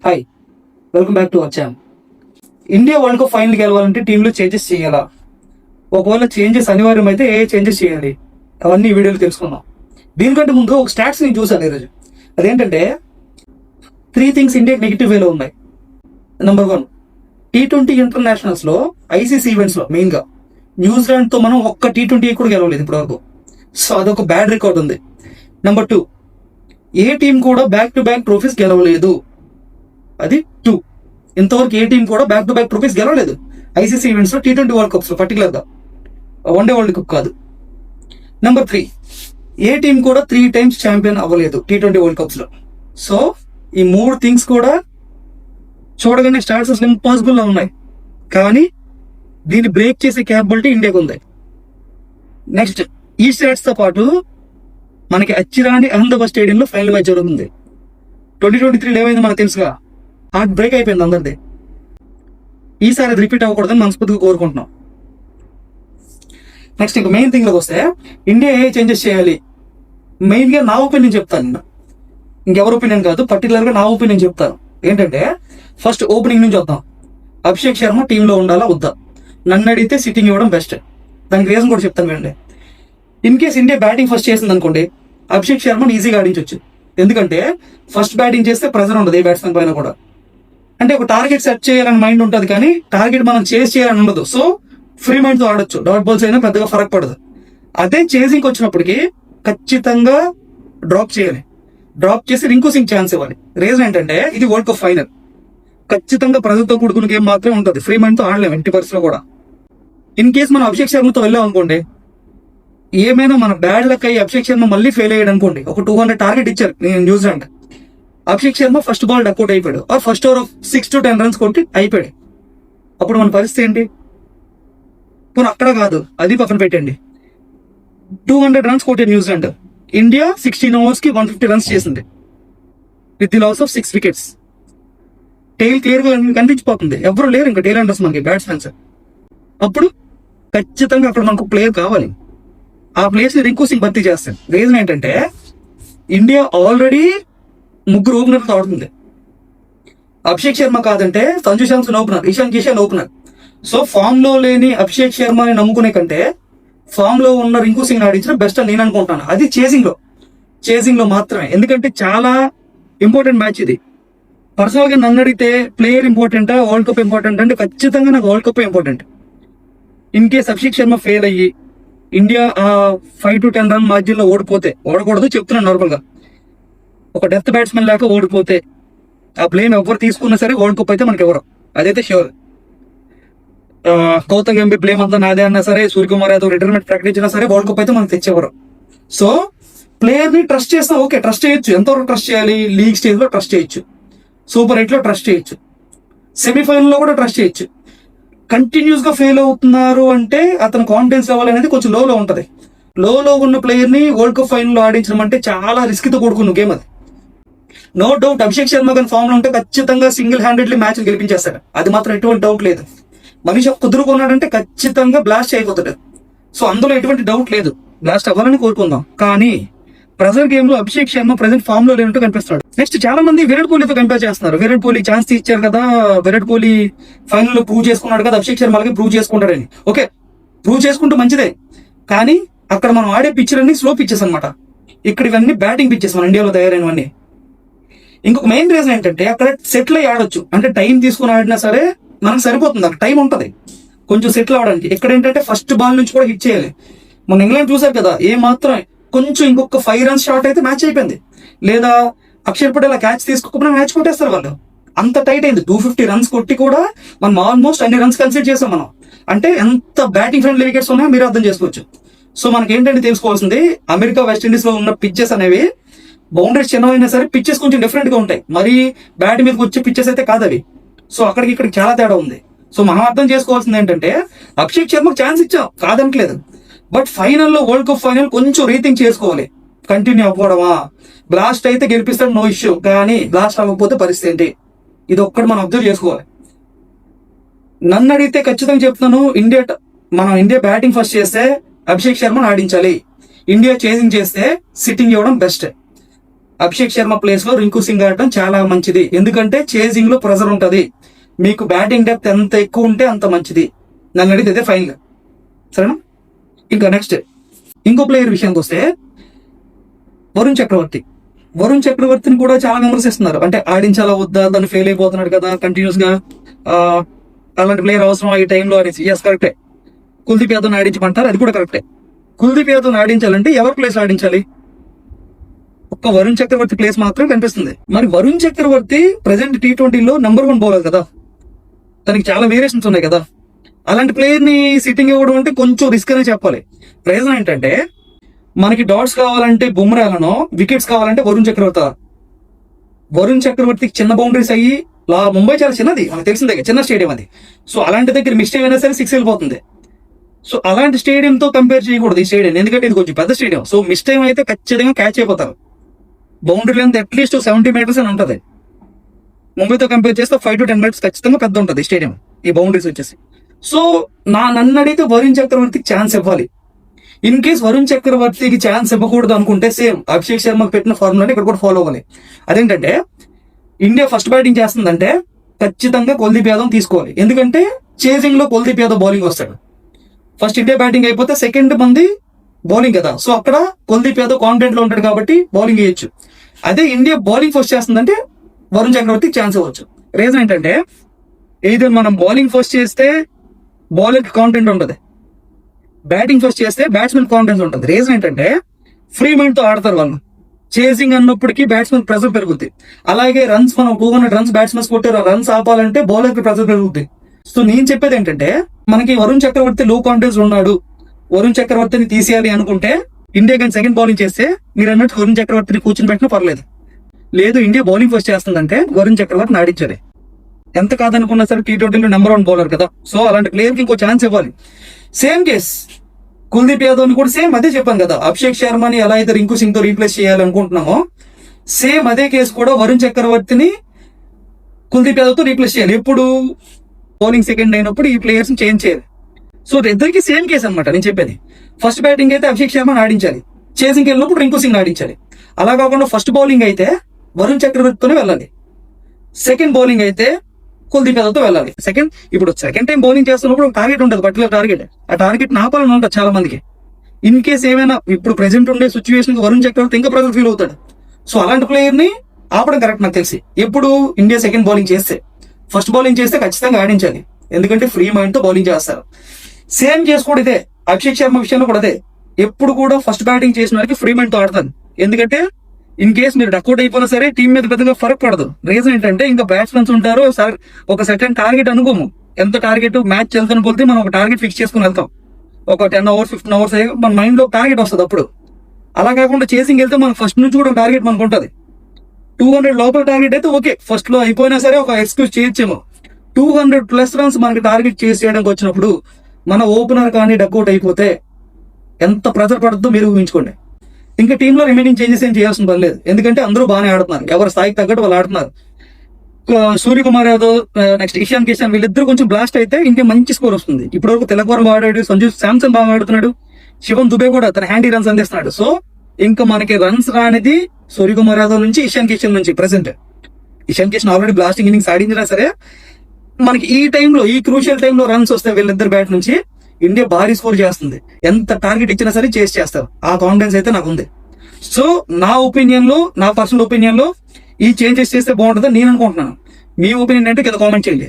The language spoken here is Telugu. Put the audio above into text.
Hi, welcome back to our channel. India world cup final గెలవాలంటే టీంలో చేంజెస్ చేయాలా, ఒకవేళ చేంజెస్ అనివార్యం అయితే ఏ చేంజెస్ చేయాలి, అవన్నీ ఈ వీడియోలో తెలుసుకుందాం. దీనికంటే ముందు ఒక స్టాట్స్ నేను చూసాను ఈరోజు. అదేంటంటే 3 థింగ్స్ ఇండియాకి నెగిటివ్ వేలో ఉన్నాయి. నెంబర్ 1, T20 ఇంటర్నేషనల్స్ లో ఐసీసీ ఈవెంట్స్ లో మెయిన్ గా న్యూజిలాండ్ తో మనం ఒక్క T20 కూడా గెలవలేదు ఇప్పటి వరకు. సో అదొక బ్యాడ్ రికార్డ్ ఉంది. నెంబర్ 2, ఏ టీం కూడా బ్యాక్ టు బ్యాక్ ట్రోఫీస్ గెలవలేదు. అది 2. ఇంతవరకు ఏ టీం కూడా బ్యాక్ టు బ్యాక్ ట్రోఫీస్ గెలవలేదు ఐసీసీ ఈవెంట్స్ లో, T20 వరల్డ్ కప్స్ లో, పర్టికులర్ గా వన్డే వరల్డ్ కప్ కాదు. నెంబర్ 3, ఏ టీం కూడా 3 times ఛాంపియన్ అవ్వలేదు T20 వరల్డ్ కప్స్ లో. సో ఈ 3 థింగ్స్ కూడా చూడగానే స్టాట్స్ అసలు ఇంపాసిబుల్ గా ఉన్నాయి, కానీ దీన్ని బ్రేక్ చేసే క్యాపబిలిటీ ఇండియాకు ఉంది. నెక్స్ట్, ఈ స్టాట్స్ తో పాటు మనకి అచ్చిరాని అహ్మదాబాద్ స్టేడియంలో ఫైనల్ మ్యాచ్ జరుగుతుంది. 2023 ఏమైంది మనకు తెలుసుగా, హార్ట్ బ్రేక్ అయిపోయింది అందరిది. ఈసారి అది రిపీట్ అవ్వకూడదని మనస్ఫూర్తిగా కోరుకుంటున్నాం. నెక్స్ట్, ఇంకా మెయిన్ థింగ్ లోకి వస్తే ఇండియా ఏ చేంజెస్ చేయాలి. మెయిన్ గా నా ఒపీనియన్ చెప్తాను, ఇంకెవరి ఒపీనియన్ కాదు, పర్టికులర్ గా నా ఒపీనియన్ చెప్తాను. ఏంటంటే ఫస్ట్ ఓపెనింగ్ నుంచి వద్దాం. అభిషేక్ శర్మ టీంలో ఉండాలా వద్దా, నన్ను అడిగితే సిట్టింగ్ ఇవ్వడం బెస్ట్. దానికి రీజన్ కూడా చెప్తాను వినండి. In case India batting first చేసింది అనుకోండి, అభిషేక్ శర్మని ఈజీగా ఆడించవచ్చు. ఎందుకంటే ఫస్ట్ బ్యాటింగ్ చేస్తే ప్రెజర్ ఉండదు ఏ బ్యాట్స్మెన్ పైన కూడా. అంటే ఒక టార్గెట్ సెట్ చేయాలని మైండ్ ఉంటుంది, కానీ టార్గెట్ మనం చేస్ చేయాలని ఉండదు. సో ఫ్రీ మైండ్ తో ఆడొచ్చు, డాట్ బాల్స్ అయినా పెద్దగా ఫరక్ పడదు. అదే చేసింగ్ వచ్చినప్పటికీ ఖచ్చితంగా డ్రాప్ చేయాలి, డ్రాప్ చేసి రింకు సింగ్ ఛాన్స్ ఇవ్వాలి. రీజన్ ఏంటంటే ఇది వరల్డ్ కప్ ఫైనల్, ఖచ్చితంగా ప్రజలతో కూడుకున్న గేమ్ మాత్రమే ఉంటుంది, ఫ్రీ మైండ్ తో ఆడలేము 20% లో కూడా. ఇన్ కేస్ మనం అభిషేక్ శర్మతో వెళ్ళాం అనుకోండి, ఏమైనా మన బ్యాడ్ లక్ అయ్యి అభిషేక్ శర్మ మళ్ళీ ఫెయిల్ అయ్యాడు అనుకోండి, ఒక 200 టార్గెట్ ఇచ్చారు New Zealand, Abhishek Sharma first ball duck out అయిపోయాడు, ఆ ఫస్ట్ ఓవర్ 6 to 10 runs కొట్టి అయిపోయాడు. అప్పుడు మన పరిస్థితి ఏంటి? పోనీ అక్కడ కాదు, అది పక్కన పెట్టండి. 200 runs కొట్టాడు న్యూజిలాండ్, ఇండియా 16 overs కి 150 runs చేసింది with the loss of 6 wickets. టైల్ క్లియర్ గా కనిపించిపోతుంది, ఎవరు లేరు ఇంకా టైల్ అండర్స్ మనకి బ్యాట్స్మెన్స్. అప్పుడు ఖచ్చితంగా అక్కడ మనకు ప్లేయర్ కావాలి, ఆ ప్లేస్ ని రింకు సింగ్ భర్తీ చేస్తాడు. రీజన్ ఏంటంటే ఇండియా ఆల్రెడీ 3 ఓపెనర్లతో ఆడుతుంది. అభిషేక్ శర్మ కాదంటే Sanju Samson opener, Ishan Kishan opener. So form లో లేని అభిషేక్ శర్మని నమ్ముకునే కంటే ఫామ్ లో ఉన్న రింకు సింగ్ ఆడించడం బెస్ట్ అని నేను అనుకుంటాను. అది చేసింగ్ లో మాత్రమే, ఎందుకంటే చాలా ఇంపార్టెంట్ మ్యాచ్ ఇది. పర్సనల్ గా నన్ను అడిగితే ప్లేయర్ ఇంపార్టెంటా వరల్డ్ కప్ ఇంపార్టెంట్ అంటే ఖచ్చితంగా నాకు world cup important. In case Abhishek Sharma fail అయ్యి ఇండియా 5 to 10 run మార్జిన్ లో ఓడకూడదు చెప్తున్నాను నార్మల్ గా, ఒక డెత్ బ్యాట్స్మెన్ లేక ఓడిపోతే ఆ బ్లేమ్ ఎవరు తీసుకున్నా సరే వరల్డ్ కప్ అయితే మనకి ఎవరు, అదైతే ష్యూర్. గౌతమ్ గంభీర్ బ్లేమ్ అంతా నాదే అన్నా సరే, సూర్యకుమార్ యాదవ్ రిటైర్మెంట్ ప్రకటించినా సరే వరల్డ్ కప్ అయితే మనకు తెచ్చేవారు. సో ప్లేయర్ ని ట్రస్ట్ చేస్తా, ఓకే ట్రస్ట్ చేయొచ్చు. ఎంతవరకు ట్రస్ట్ చేయాలి? లీగ్ స్టేజ్ లో ట్రస్ట్ చేయొచ్చు, సూపర్ 8 లో ట్రస్ట్ చేయొచ్చు, సెమీఫైనల్ లో కూడా ట్రస్ట్ చేయొచ్చు. కంటిన్యూస్ గా ఫెయిల్ అవుతున్నారు అంటే అతని కాన్ఫిడెన్స్ లెవెల్ అనేది కొంచెం లోలో ఉంటది. లో ఉన్న ప్లేయర్ ని వరల్డ్ కప్ ఫైనల్ లో ఆడించడం అంటే చాలా రిస్క్ తో కూడుకున్న గేమ్ అది. నో డౌట్ అభిషేక్ శర్మ కానీ ఫామ్ లో ఉంటే ఖచ్చితంగా సింగిల్ హ్యాండెడ్లీ మ్యాచ్ గెలిపించేస్తాడు, అది మాత్రం ఎటువంటి డౌట్ లేదు. మనిషి కుదురుకున్నాడంటే ఖచ్చితంగా బ్లాస్ట్ అయిపోతాడు. సో అందులో ఎటువంటి డౌట్ లేదు, బ్లాస్ట్ అవ్వాలని కోరుకుందాం. కానీ ప్రెజర్ గేమ్ లో అభిషేక్ శర్మ ప్రెసెంట్ ఫామ్ లో లేనట్టు కనిపిస్తాడు. నెక్స్ట్, చాలా మంది విరాట్ కోహ్లీతో కంపేర్ చేస్తున్నారు. విరాట్ కోహ్లీ ఛాన్స్ ఇచ్చారు కదా, విరాట్ కోహ్లీ ఫైనల్ లో ప్రూవ్ చేసుకున్నాడు కదా, అభిషేక్ శర్మ అలాగే ప్రూవ్ చేసుకుంటాడని. ఓకే, ప్రూవ్ చేసుకుంటూ మంచిదే, కానీ అక్కడ మనం ఆడే పిచ్చెస్ అన్ని స్లో పిచ్చెస్ అనమాట. ఇక్కడ ఇవన్నీ బ్యాటింగ్ పిచ్చెస్ మన ఇండియాలో తయారైనవన్నీ. ఇంకొక మెయిన్ రీజన్ ఏంటంటే అక్కడ సెటిల్ అయ్యి ఆడొచ్చు, అంటే టైం తీసుకుని ఆడినా సరే మనకు సరిపోతుంది, అక్కడ టైం ఉంటది కొంచెం సెటిల్ అవడానికి. ఇక్కడ ఏంటంటే ఫస్ట్ బాల్ నుంచి కూడా హిట్ చేయాలి. మన ఇంగ్లాండ్ చూసారు కదా, ఏ మాత్రం కొంచెం ఇంకొక 5 runs షార్ట్ అయితే మ్యాచ్ అయిపోయింది, లేదా అక్షర్ పటేల్ క్యాచ్ తీసుకోకుండా మ్యాచ్ కొట్టేస్తారు వాళ్ళు. అంత టైట్ అయింది. 250 runs కొట్టి కూడా మనం ఆల్మోస్ట్ అన్ని రన్స్ కన్సిడర్ చేసాం మనం. అంటే ఎంత బ్యాటింగ్ ఫ్రెండ్లీ వికెట్స్ ఉన్నాయో మీరు అర్థం చేసుకోవచ్చు. సో మనకి ఏంటంటే తెలుసుకోవాల్సింది, అమెరికా వెస్టిండీస్ లో ఉన్న పిచ్చెస్ అనేవి బౌండరీస్ చిన్నవైనా సరే పిచ్చెస్ కొంచెం డిఫరెంట్ గా ఉంటాయి, మరి బ్యాట్ మీదకి వచ్చే పిచ్చెస్ అయితే కాదు అవి. సో అక్కడికి ఇక్కడికి చాలా తేడా ఉంది. సో మనం అర్థం చేసుకోవాల్సింది ఏంటంటే అభిషేక్ శర్మకు ఛాన్స్ ఇచ్చాం కాదనట్లేదు, బట్ ఫైనల్లో వరల్డ్ కప్ ఫైనల్ కొంచెం రీథింక్ చేసుకోవాలి. కంటిన్యూ అవ్వడమా, బ్లాస్ట్ అయితే గెలిపిస్తాడు నో ఇష్యూ, కానీ బ్లాస్ట్ అవ్వకపోతే పరిస్థితి ఏంటి, ఇది ఒక్కటి మనం అబ్జర్వ్ చేసుకోవాలి. నన్ను అడిగితే ఖచ్చితంగా చెప్తున్నాను, మనం ఇండియా బ్యాటింగ్ ఫస్ట్ చేస్తే అభిషేక్ శర్మను ఆడించాలి, ఇండియా చేసింగ్ చేస్తే సిట్టింగ్ ఇవ్వడం బెస్ట్. అభిషేక్ శర్మ ప్లేస్ లో రింకు సింగ్ ఆడటం చాలా మంచిది. ఎందుకంటే చేజింగ్ లో ప్రెజర్ ఉంటది. మీకు బ్యాటింగ్ డెప్త్ ఎంత ఎక్కువ ఉంటే అంత మంచిది. నన్ను అడిగితే ఇదే ఫైనల్. సరేనా? ఇంకా నెక్స్ట్ ఇంకో ప్లేయర్ విషయానికి వస్తే వరుణ్ చక్రవర్తి. వరుణ్ చక్రవర్తిని కూడా చాలా విమర్శిస్తున్నారు. అంటే ఆడించాలా వద్దా, తను ఫెయిల్ అయిపోతున్నాడు కదా కంటిన్యూస్ గా, అలాంటి ప్లేయర్ అవసరం ఈ టైంలో అనేసి. ఎస్, కరెక్టే. కుల్దీప్ యాదవ్ ఆడించమంటారు, అది కూడా కరెక్టే. కుల్దీప్ యాదవ్ ఆడించాలంటే ఎవరి ప్లేస్ ఆడించాలి? ఒక్క వరుణ్ చక్రవర్తి ప్లేస్ మాత్రం కనిపిస్తుంది. మరి వరుణ్ చక్రవర్తి ప్రెసెంట్ T20లో #1 బౌలర్ కదా, తనకి చాలా వేరియేషన్స్ ఉన్నాయి కదా. అలాంటి ప్లేయర్ ని సిట్టింగ్ ఇవ్వడం అంటే కొంచెం రిస్క్ అనే చెప్పాలి. రీజన్ ఏంటంటే మనకి డాట్స్ కావాలంటే బుమ్రాలను, వికెట్స్ కావాలంటే వరుణ్ చక్రవర్తి. వరుణ్ చక్రవర్తికి చిన్న బౌండరీస్ అయ్యి, ముంబై చాలా చిన్నది, మనకు తెలిసిందే, చిన్న స్టేడియం అది. సో అలాంటి దగ్గర మిస్టేక్ అయినా సరే 6 వెళ్ళిపోతుంది. సో అలాంటి స్టేడియంతో కంపేర్ చేయకూడదు ఈ స్టేడియం, ఎందుకంటే ఇది కొంచెం పెద్ద స్టేడియం. సో మిస్టేక్ అయితే ఖచ్చితంగా క్యాచ్ అయిపోతారు. బౌండరీ లెంత్ అట్లీస్ట్ 70 మీటర్స్ అని ఉంటుంది. ముంబైతో కంపేర్ చేస్తే 5 to 10 మీటర్స్ ఖచ్చితంగా పెద్ద ఉంటుంది స్టేడియం, ఈ బౌండరీస్ వచ్చేసి. సో నన్ను అడిగితే వరుణ్ చక్రవర్తికి ఛాన్స్ ఇవ్వాలి. ఇన్ కేస్ వరుణ్ చక్రవర్తికి ఛాన్స్ ఇవ్వకూడదు అనుకుంటే సేమ్ అభిషేక్ శర్మకు పెట్టిన ఫార్ములాని ఇక్కడ కూడా ఫాలో అవ్వాలి. అదేంటంటే ఇండియా ఫస్ట్ బ్యాటింగ్ చేస్తుందంటే ఖచ్చితంగా కుల్దీప్ యాదవ్ తీసుకోవాలి. ఎందుకంటే చేజింగ్ లో కుల్దీప్ యాదవ్ బౌలింగ్ వస్తాడు. ఫస్ట్ ఇండియా బ్యాటింగ్ అయిపోతే సెకండ్ మంది బౌలింగ్ కదా, సో అక్కడ కుల్దీప్ యాదవ్ కాన్ఫిడెంట్ లో ఉంటాడు కాబట్టి బౌలింగ్ వేయొచ్చు. అదే ఇండియా బౌలింగ్ ఫస్ట్ చేస్తుందంటే వరుణ్ చక్రవర్తికి ఛాన్స్ ఇవ్వచ్చు. రీజన్ ఏంటంటే ఏదో మనం బౌలింగ్ ఫస్ట్ చేస్తే బౌలర్ కి కాన్ఫిడెంట్ ఉంటుంది, బ్యాటింగ్ ఫస్ట్ చేస్తే బ్యాట్స్మెన్ కాన్ఫిడెన్స్ ఉంటుంది. రీజన్ ఏంటంటే ఫ్రీ మైండ్ తో ఆడతారు వాళ్ళు. చేసింగ్ అన్నప్పటికీ బ్యాట్స్మెన్ ప్రెజర్ పెరుగుద్ది. అలాగే రన్స్, మనం 200 రన్స్ బ్యాట్స్మెన్స్ కొట్టారు, రన్స్ ఆపాలంటే బౌలర్ కి ప్రెజర్ పెరుగుద్ది. సో నేను చెప్పేది ఏంటంటే మనకి వరుణ్ చక్రవర్తి లో కాన్ఫిడెన్స్ ఉన్నాడు, వరుణ్ చక్రవర్తిని తీసేయాలి అనుకుంటే ఇండియా కానీ సెకండ్ బౌలింగ్ చేస్తే మీరు అన్నట్టు వరుణ్ చక్రవర్తిని కూర్చొని పెట్టినా పర్లేదు. లేదు ఇండియా బౌలింగ్ ఫస్ట్ చేస్తుందంటే వరుణ్ చక్రవర్తిని ఆడించాలి. ఎంత కాదనుకున్నా సరే T20లో #1 బౌలర్ కదా, సో అలాంటి ప్లేయర్ కి ఇంకో ఛాన్స్ ఇవ్వాలి. సేమ్ కేస్ కుల్దీప్ యాదవ్ ని కూడా సేమ్ అదే చెప్పాను కదా, అభిషేక్ శర్మని ఎలా అయితే రింకు సింగ్ తో రీప్లేస్ చేయాలనుకుంటున్నామో సేమ్ అదే కేసు కూడా వరుణ్ చక్రవర్తిని కుల్దీప్ యాదవ్ తో రీప్లేస్ చేయాలి. ఎప్పుడు బౌలింగ్ సెకండ్ అయినప్పుడు ఈ ప్లేయర్స్ ని చేంజ్ చేయాలి. సో ఇద్దరికి సేమ్ కేసు అనమాట నేను చెప్పేది. ఫస్ట్ బ్యాటింగ్ అయితే అభిషేక్ శర్మని ఆడించాలి, చేసింగ్ వెళ్ళినప్పుడు రింకు సింగ్ ఆడించాలి. అలా కాకుండా ఫస్ట్ బౌలింగ్ అయితే వరుణ్ చక్రవర్తితోనే వెళ్ళాలి, సెకండ్ బౌలింగ్ అయితే కుల్దీప్ యాదవ్ తో వెళ్ళాలి. ఇప్పుడు సెకండ్ టైం బౌలింగ్ చేస్తున్నప్పుడు ఒక టార్గెట్ ఉంటుంది, పర్టికులర్ టార్గెట్. ఆ టార్గెట్ ఆపాలని ఉంటుంది చాలా మందికి. ఇన్ కేస్ ఏమైనా ఇప్పుడు ప్రెసెంట్ ఉండే సిచ్యువేషన్ వరుణ్ చక్రవర్తి ఇంకా ప్రెజర్ ఫీల్ అవుతాడు. సో అలాంటి ప్లేయర్ ని ఆపడం కరెక్ట్ నాకు తెలిసి. ఎప్పుడు ఇండియా సెకండ్ బౌలింగ్ చేస్తే, ఫస్ట్ బౌలింగ్ చేస్తే ఖచ్చితంగా ఆడించాలి, ఎందుకంటే ఫ్రీ మైండ్ తో బౌలింగ్ చేస్తారు. సేమ్ కేసు కూడా ఇదే, అభిషేక్ శర్మ విషయంలో కూడా అదే. ఎప్పుడు కూడా ఫస్ట్ బ్యాటింగ్ చేసిన వారికి ఫ్రీ మైండ్ తో ఆడతాను, ఎందుకంటే ఇన్ కేస్ మీరు డక్అౌట్ అయిపోయినా సరే టీం మీద పెద్దగా ఫరక్ పడదు. రీజన్ ఏంటంటే ఇంకా బ్యాట్స్మెన్స్ ఉంటారు, ఒక సెకండ్ టార్గెట్ అనుకోము. ఎంత టార్గెట్ మ్యాచ్ వెళ్తాను పోతే మనం ఒక టార్గెట్ ఫిక్స్ చేసుకుని వెళ్తాం. ఒక 10 hours 15 hours అయ్యి మన మైండ్ లో టార్గెట్ వస్తుంది అప్పుడు. అలా కాకుండా చేసింగ్ వెళ్తే మనకు ఫస్ట్ నుంచి కూడా టార్గెట్ మనకు ఉంటుంది. 200 లోపల టార్గెట్ అయితే ఓకే, ఫస్ట్ లో అయిపోయినా సరే ఒక ఎక్స్క్యూజ్ చేయొచ్చేమో. 200+ రన్స్ మనకి టార్గెట్ చేయడానికి వచ్చినప్పుడు మన ఓపెనర్ కానీ డక్అౌట్ అయిపోతే ఎంత ప్రెజర్ పడుతుందో మీరు ఊహించుకోండి. ఇంకా టీంలో రిమైనింగ్ చేంజెస్ ఏం చేయాల్సిన పని లేదు, ఎందుకంటే అందరూ బాగానే ఆడుతున్నారు, ఎవరి స్థాయికి తగ్గట్టు వాళ్ళు ఆడుతున్నారు. సూర్యకుమార్ యాదవ్, నెక్స్ట్ ఇషాన్ కిషన్, వీళ్ళిద్దరు కొంచెం బ్లాస్ట్ అయితే ఇంకా మంచి స్కోర్ వస్తుంది. ఇప్పటివరకు తిలక్ వర్మ ఆడాడు, సంజు శాంసన్ బాగా ఆడుతున్నాడు, శివం దుబే కూడా తన హ్యాండీ రన్స్ అందిస్తున్నాడు. సో ఇంకా మనకి రన్స్ రానిది సూర్యకుమార్ యాదవ్ నుంచి, ఇషాన్ కిషన్ నుంచి. Present Ishan Kishan already blasting innings ఆడించినా సరే మనకి ఈ టైంలో, ఈ క్రూషియల్ టైంలో రన్స్ వస్తే వీళ్ళిద్దరు బ్యాట్ నుంచి ఇండియా భారీ స్కోర్ చేస్తుంది. ఎంత టార్గెట్ ఇచ్చినా సరే చేసి చేస్తారు, ఆ కాన్ఫిడెన్స్ అయితే నాకు ఉంది. సో నా ఒపీనియన్ లో, నా పర్సనల్ ఒపీనియన్ లో ఈ చేంజెస్ చేస్తే బాగుంటుందని నేను అనుకుంటున్నాను. మీ ఒపీనియన్ అంటే కింద కామెంట్ చేయండి.